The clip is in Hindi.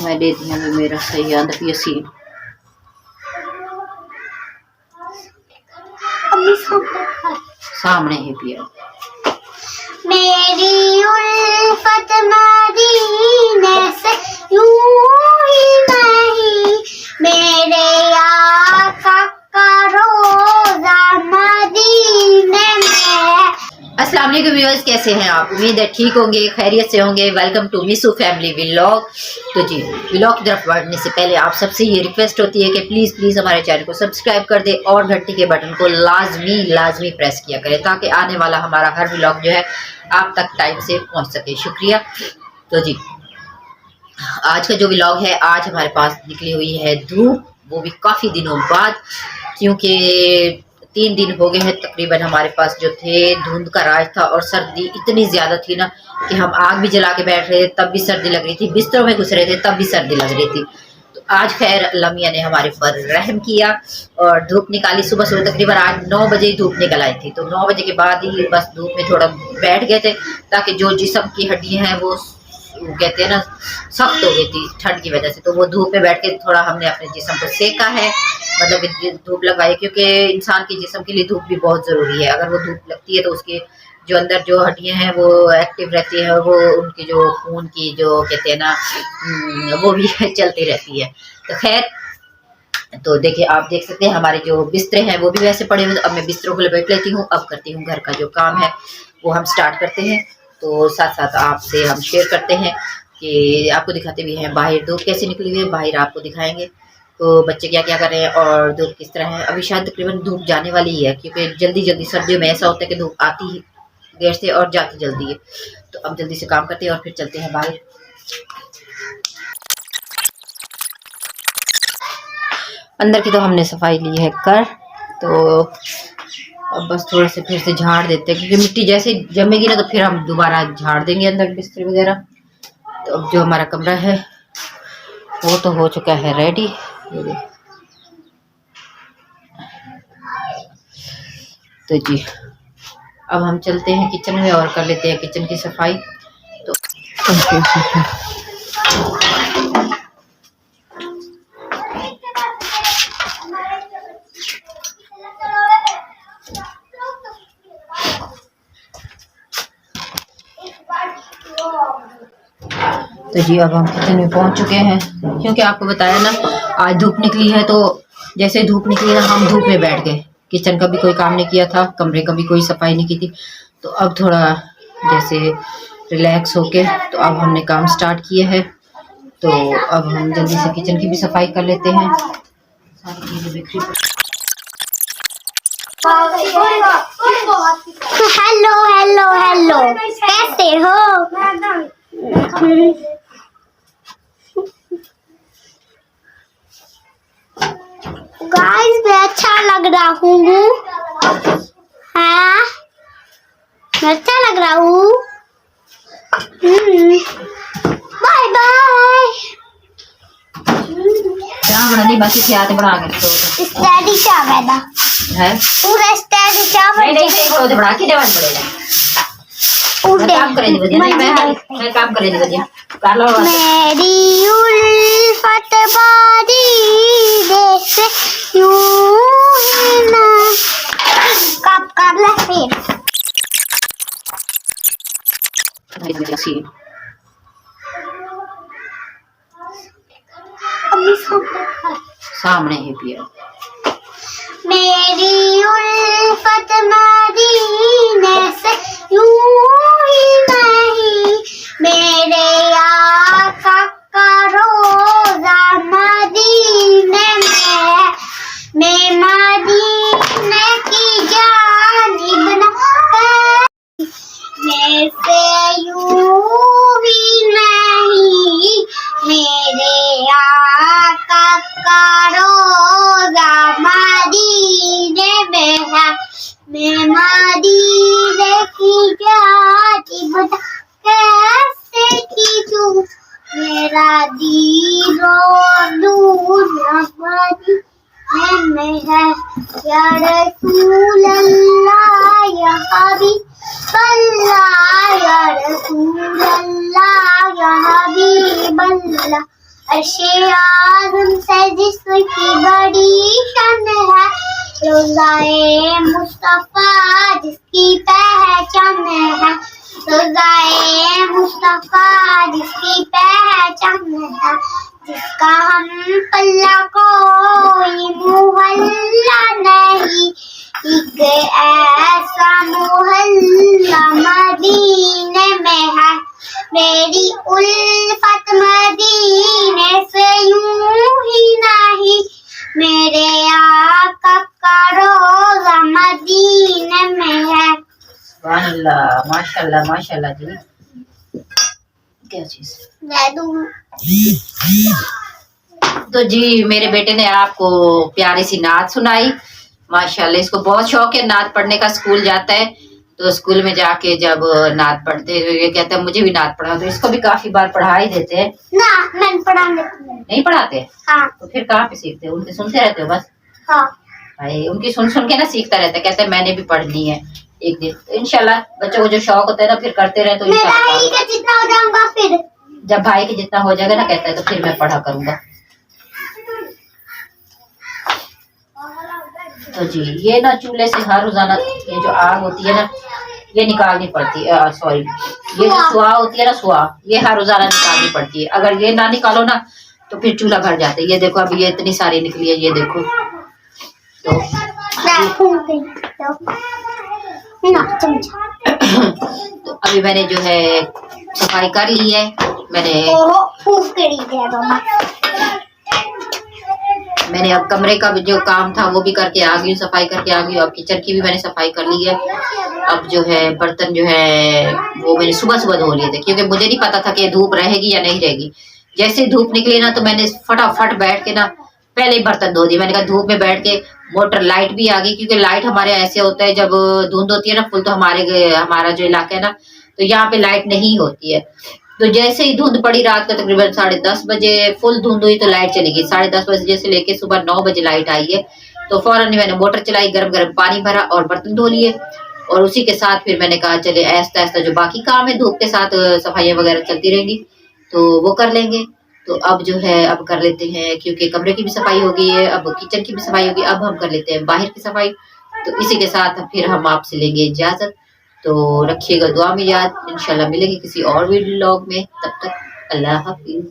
मैं देती हूँ मेरा सही अंदर की सीन सामने ही पिया मेरी उल्फत मदीने से यूं ही नहीं, मेरे आका का रोज़ा मदीने में। अस्सलाम वालेकुम व्यूअर्स, कैसे हैं आप? उम्मीद है ठीक होंगे, खैरियत से होंगे। Welcome to Misu family vlog. तो जी, व्लॉग की तरफ बढ़ने से पहले आप सबसे ये रिक्वेस्ट होती है कि प्लीज़ हमारे चैनल को सब्सक्राइब कर दे और घंटी के बटन को लाजमी प्रेस किया करें ताकि आने वाला हमारा हर व्लॉग जो है आप तक टाइम से पहुंच सके। शुक्रिया। तो जी, आज का जो व्लॉग है, आज हमारे पास निकली हुई है धूप, वो भी काफ़ी दिनों बाद, क्योंकि 3 दिन हो गए हैं तकरीबन हमारे पास जो थे धुंध का राज था और सर्दी इतनी ज़्यादा थी ना कि हम आग भी जला के बैठ रहे थे तब भी सर्दी लग रही थी, बिस्तरों में घुस रहे थे तब भी सर्दी लग रही थी। तो आज खैर अल्लाह मियां ने हमारे पर रहम किया और धूप निकाली। सुबह तकरीबन आज 9 बजे ही धूप निकल आई थी, तो 9 बजे के बाद ही बस धूप में थोड़ा बैठ गए थे ताकि जो जिस्म की हड्डियाँ हैं वो कहते हैं ना सख्त हो गई थी ठंड की वजह से, तो वो धूप में बैठ के थोड़ा हमने अपने जिस्म को सेका है, मतलब कि धूप लगवाई, क्योंकि इंसान के जिस्म के लिए धूप भी बहुत ज़रूरी है। अगर वो धूप लगती है तो उसके जो अंदर जो हड्डियां हैं वो एक्टिव रहती है और वो उनकी जो खून की जो कहते हैं ना वो भी चलती रहती है। तो खैर, तो देखिए, आप देख सकते हैं हमारे जो बिस्तरे हैं वो भी वैसे पड़े हुए। अब मैं बिस्तरों को लपेट लेती हूँ, अब करती हूँ घर का जो काम है वो हम स्टार्ट करते हैं। तो साथ साथ आपसे हम शेयर करते हैं कि आपको दिखाते भी हैं बाहर धूप कैसे निकली हुई है, बाहर आपको दिखाएंगे तो बच्चे क्या क्या कर रहे हैं और धूप किस तरह है। अभी शायद तकरीबन धूप जाने वाली ही है, क्योंकि जल्दी सर्दियों में ऐसा होता है कि धूप आती ही देर से और जाती जल्दी है। तो अब जल्दी से काम करते हैं और फिर चलते हैं बाहर। अंदर की तो हमने सफाई ली है कर, तो अब बस थोड़ा से फिर से झाड़ देते हैं, क्योंकि मिट्टी जैसे जमेगी ना तो फिर हम दोबारा झाड़ देंगे अंदर बिस्तर वगैरह। तो अब जो हमारा कमरा है वो तो हो चुका है रेडी। तो जी, अब हम चलते हैं किचन में और कर लेते हैं किचन की सफाई। तो जी, अब हम किचन में पहुंच चुके हैं, क्योंकि आपको बताया ना आज धूप निकली है, तो जैसे धूप निकली ना हम धूप में बैठ गए। किचन का भी कोई काम नहीं किया था, कमरे का भी कोई सफाई नहीं की थी, तो अब थोड़ा जैसे रिलैक्स होके तो अब हमने काम स्टार्ट किया है। तो अब हम जल्दी से किचन की भी सफाई कर लेते हैं। सारी चीजें बिखरी हेलो हेलो हेलो, कैसे हो? गाइस, मैं अच्छा लग रहा हूँ। हाँ, मैं अच्छा लग रहा हूँ। Bye bye. क्या बनानी बाकी से आते बना के तो स्टडी चावल है पूरा स्टडी चावल नहीं तो बना के देना पड़ेगा। काम करेंगे बढ़िया, मैं काम करेंगे बढ़िया कर लो। मेरी उल्फत मदीने से यूं ही ना, कब कर ले फिर सामने ही पिया। मेरी उल्फत मदीने से यूं ही नहीं, मेरे आका का रोज़ा मदीने में। मैं मदीने की जानिब न मैं से यूं ही नहीं, मेरे आका का रोज़ा मदीने में है। मैं मदीने की जानिब न कैसे खींचूं मेरा दीनो दूर मदीने में है। या रसूल अल्लाह या हबीब अल्लाह, या रसूल अल्लाह या हबीब अल्लाह, अर्शे आज़म से जिसकी बड़ी शान है, रोज़ाए मुस्तफा जिसकी पहचान है, रोज़ाए मुस्तफा जिसकी पहचान है, जिसका हम पल्ला कोई मोहल्ला नहीं, एक ऐसा मोहल्ला मदीने में है, मेरी उल्फत मदीने से यूं ही नहीं, मेरे आका का रोज़ा मदीने में है। सुभानअल्लाह, माशाल्लाह माशाल्लाह जी। क्या चीज? तो जी मेरे बेटे ने आपको प्यारी सी नात सुनाई, माशाल्लाह। इसको बहुत शौक है नात पढ़ने का, स्कूल जाता है तो स्कूल में जाके जब नात पढ़ते हैं ये कहता है मुझे भी नात पढ़ा, तो इसको भी काफी बार पढ़ा ही देते हैं ना। मैं नहीं पढ़ाते? हाँ। तो फिर कहाँ पे सीखते हो? उनके सुनते रहते हो बस? हाँ भाई उनकी सुन सुन के ना सीखता रहता है, कहता है मैंने भी पढ़नी है एक दिन। तो इंशाल्लाह बच्चों को जो शौक होता है ना फिर करते रहे तो इंशाल्लाह जितना हो जाऊंगा, फिर जब भाई के जितना हो जाएगा ना कहता है तो फिर मैं पढ़ा करूंगा। तो जी ये ना चूल्हे से हर रोजाना ये जो आग होती है ना ये निकालनी पड़ती है, सॉरी ये जो सुहा होती है ना, सुहा ये हर रोजाना निकालनी पड़ती है। अगर ये ना निकालो ना तो फिर चूल्हा भर जाता है। ये देखो अभी ये इतनी सारी निकली है, ये देखो। तो अभी मैंने जो है सफाई कर ली है, मैंने अब कमरे का भी जो काम था वो भी करके आ गई, सफाई करके आ गई। अब किचन की भी मैंने सफाई कर ली है। अब जो है बर्तन जो है वो मैंने सुबह सुबह धो लिए थे, क्योंकि मुझे नहीं पता था कि धूप रहेगी या नहीं रहेगी। जैसे धूप निकली ना तो मैंने फटाफट बैठ के ना पहले ही बर्तन धो दिए। मैंने कहा धूप में बैठ के, मोटर लाइट भी आ गई, क्योंकि लाइट हमारे ऐसे होता है जब धुंध होती है ना फुल, तो हमारा जो इलाका है ना तो यहाँ पे लाइट नहीं होती है। तो जैसे ही धुंध पड़ी रात को तकरीबन 10:30 बजे फुल धुंध हुई तो लाइट चली गई। 10:30 बजे से लेके सुबह 9 बजे लाइट आई है। तो फौरन मैंने मोटर चलाई, गरम गरम पानी भरा और बर्तन धो लिए। और उसी के साथ फिर मैंने कहा चले ऐसा ऐसा जो बाकी काम है धूप के साथ सफाइयाँ वगैरह चलती रहेंगी तो वो कर लेंगे। तो अब जो है अब कर लेते हैं, क्योंकि कमरे की भी सफाई हो गई है, अब किचन की भी सफाई होगी, अब हम कर लेते हैं बाहर की सफाई। तो इसी के साथ फिर हम आपसे लेंगे इजाजत। तो रखिएगा दुआ में याद, इंशाल्लाह मिलेंगे किसी और वीडियो में। तब तक अल्लाह हाफिज।